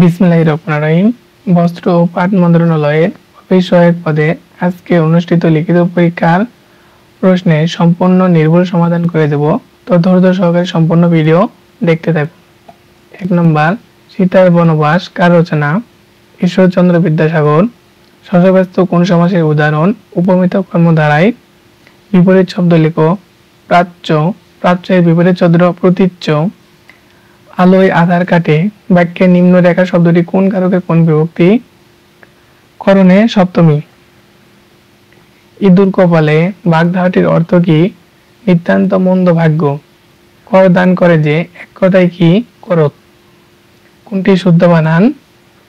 বিসমিল্লাহির রহমানির রহিম। বস্ত্র ও পাট মন্ত্রণালয়ের অফিস সহায়ক পদে আজকে অনুষ্ঠিত লিখিত পরীক্ষার প্রশ্নের সম্পূর্ণ নির্ভুল সমাধান করে দেব। তো ধৈর্য সহকারে সম্পূর্ণ ভিডিও দেখতে থাকুন। 1 নম্বর, সীতার বনবাস কার রচনা? ঈশ্বরচন্দ্র বিদ্যাসাগর। শশব্যস্ত কোন সমাসের উদাহরণ? উপমিত কর্মধারায়। বিপরীত শব্দ লেখো। প্রাচ্য, প্রাচ্যের বিপরীত শব্দ প্রতীচ্য। আলোয় আধার কাটে বাক্যে নিম্ন রেখা শব্দটি কোন কারকের কোন বিভক্তি? করণে সপ্তমী। ইঁদুর কপালে বাগধারাটির অর্থ কি? নিতান্ত মন্দ ভাগ্য। কর দান করে যে, এক কথায় কি? করত। কোনটি শুদ্ধ বানান?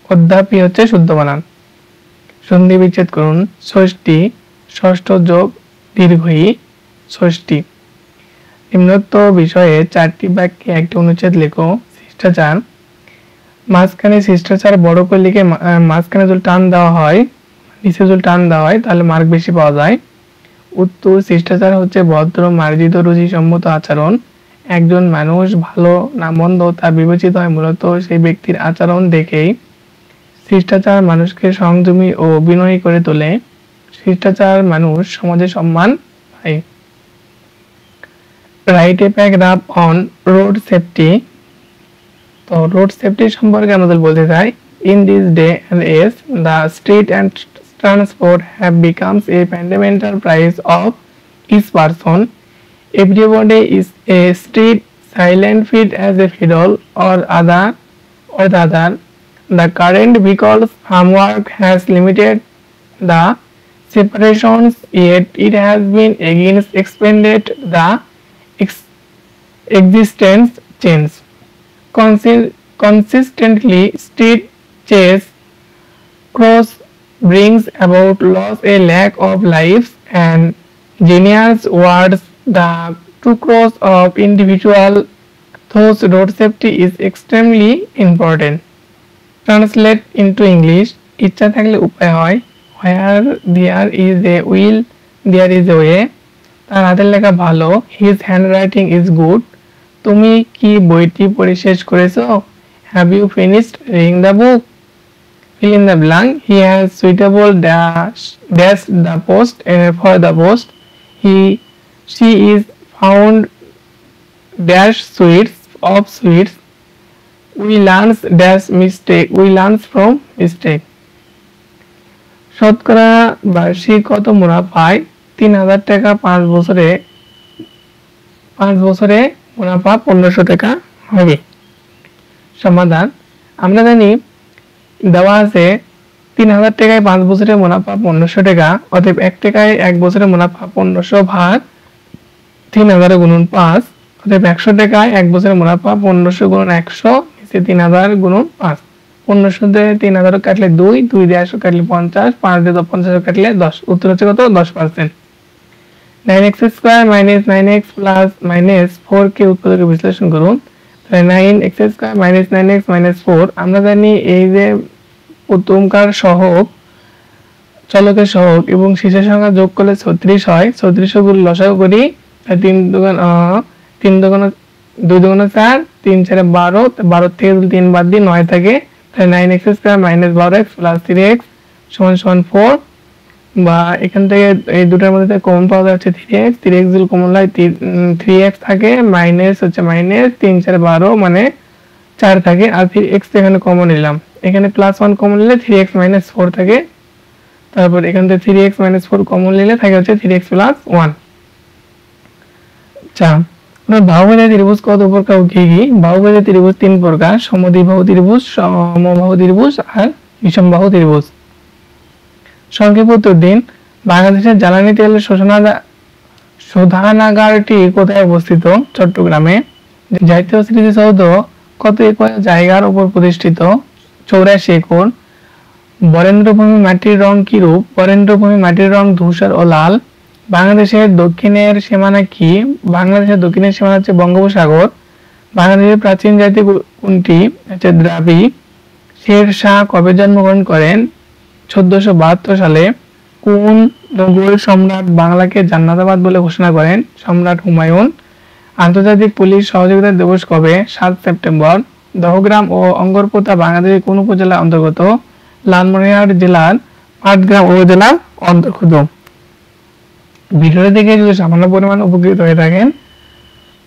অধ্যাপী হচ্ছে শুদ্ধ বানান। সন্ধি বিচ্ছেদ করুন। ষষ্ঠী, ষষ্ঠ যোগ দীর্ঘই ষষ্ঠী। নিম্নোক্ত বিষয়ে 4টি বাক্যে একটি অনুচ্ছেদ লেখো। শিষ্টাচার, মাঝখানে শিষ্টাচার বড় করে লিখে মাঝখানে যদি টান দেওয়া হয়, নিচে যদি টান দেওয়া হয় তাহলে মার্ক বেশি পাওয়া যায়। উত্তর, শিষ্টাচার হচ্ছে ভদ্র, মার্জিত, রুচিসম্মত আচরণ। একজন মানুষ ভালো না মন্দ তা বিবেচিত হয় মূলত সেই ব্যক্তির আচরণ দেখেই। শিষ্টাচার মানুষকে সংযমী ও বিনয়ী করে তোলে। শিষ্টাচার মানুষ সমাজে সম্মান পায়। Write a paragraph on road safety. তো রোড সেফটি সম্পর্কে আমাদের বলতে চাই, in this day and age the street and transport have becomes a fundamental price of each person. Everybody is a street silent fit as a fiddle or the other. The current vehicles framework has limited the separations, yet it has been against expanded the existence change. Consistently, street chase cross brings about loss, a lack of lives and genius words. The true cross of individual, thus road safety is extremely important. Translate into English. ইচ্ছা থাকলে উপায় হয়। Where there is a will, there is a way. তার হাতের লেখা ভালো। His handwriting is good. তুমি কি বইটি পড়ে শেষ করেছো? Have you finished reading the book? Fill in the blank. He has suitable dash the post for the post. She is found dash sweets of sweets. We learns dash mistake. We learns from mistake. শতকরা বার্ষিক কত মুনাফা পায়? 3000 টাকা। 5 বছরে মুনাফা 1500 টাকা হবে। সমাধান, আমরা জানি দেওয়া আছে 3000 টাকায় 5 বছরে মুনাফা 1500 টাকা, অতএব 1 টাকায় 1 বছরে মুনাফা 1500 ভাগ 3000 গুণন 5, অতএব 100 টাকায় 1 বছরে মুনাফা 1500 গুণন 100 নিচে 3000 গুণন 5। 1500 দিয়ে 3000 কাটলে 2, 2 দিয়ে 100 কাটলে 50, 5 দিয়ে 50 কাটলে 10। উত্তর হচ্ছে কত? 10%। 9x square minus 9x plus minus 4 কে উৎপাদকে বিশ্লেষণ করুন। তাহলে 9x square minus 9x minus 4, আমরা জানি এই যে প্রথমকার সহগ, চলকের সহগ এবং শেষের সংখ্যা যোগ করলে 36 হয়। 36 গুণ লসাগু করি, 2 দুগুণ 4, 3 4 12, 12 থেকে 3 বাদ দিয়ে 9 থাকে। তাহলে 9x square minus 12x plus 3x সমান 4, বা এখান থেকে এই দুটোর মধ্যে কমন পাওয়া যাচ্ছে 3x। 3x যদি কমন হয় 3x থাকে, মাইনাস হচ্ছে মাইনাস 3 4 12 মানে 4 থাকে, আর 3x এখানে কমন নিলাম। এখানে প্লাস 1 কমন নিলে 3x মাইনাস 4 থাকে। তারপর এখান থেকে 3x মাইনাস 4 কমন নিলে থাকে হচ্ছে 3x প্লাস 1। আচ্ছা, বাহুবাহু ত্রিভুজ কত প্রকার ও কি কি? বাহুবাহু ত্রিভুজ 3 প্রকার: সমদ্বিবাহু ত্রিভুজ, সমবাহু ত্রিভুজ আর বিষমবাহু ত্রিভুজ। সংক্ষেপে উত্তর দিন। বাংলাদেশের জ্বালানি তেল শোধনাগারটি কোথায় অবস্থিত? চট্টগ্রামে। জাতীয় স্মৃতিসৌধ কত একর জায়গার উপর প্রতিষ্ঠিত? 84 একর। বরেন্দ্রভূমি মাটির রং কি রূপ? বরেন্দ্রভূমি মাটির রং ধূসর ও লাল। বাংলাদেশের দক্ষিণের সীমানা কি? বাংলাদেশের দক্ষিণের সীমানা হচ্ছে বঙ্গোপসাগর। বাংলাদেশের প্রাচীন জাতি কোনটি? হচ্ছে দ্রাবি। শের শাহ কবে জন্মগ্রহণ করেন? 1472 সালে। কোন মুঘল সম্রাট বাংলাকে জান্নাতাবাদ বলে ঘোষণা করেন? সম্রাট হুমায়ুন। আন্তর্জাতিক পুলিশ সহযোগিতা দিবস কবে? 7 সেপ্টেম্বর। দহগ্রাম ও অঙ্গরপোতা বাংলাদেশের কোন উপজেলার অন্তর্গত? লালমনিরহাট জেলার পাটগ্রাম উপজেলার অন্তর্গত। ভিডিওটি দেখে যদি সামান্য পরিমাণ উপকৃত হয়ে থাকেন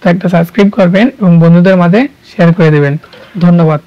তো একটা সাবস্ক্রাইব করবেন এবং বন্ধুদের মাঝে শেয়ার করে দেবেন। ধন্যবাদ।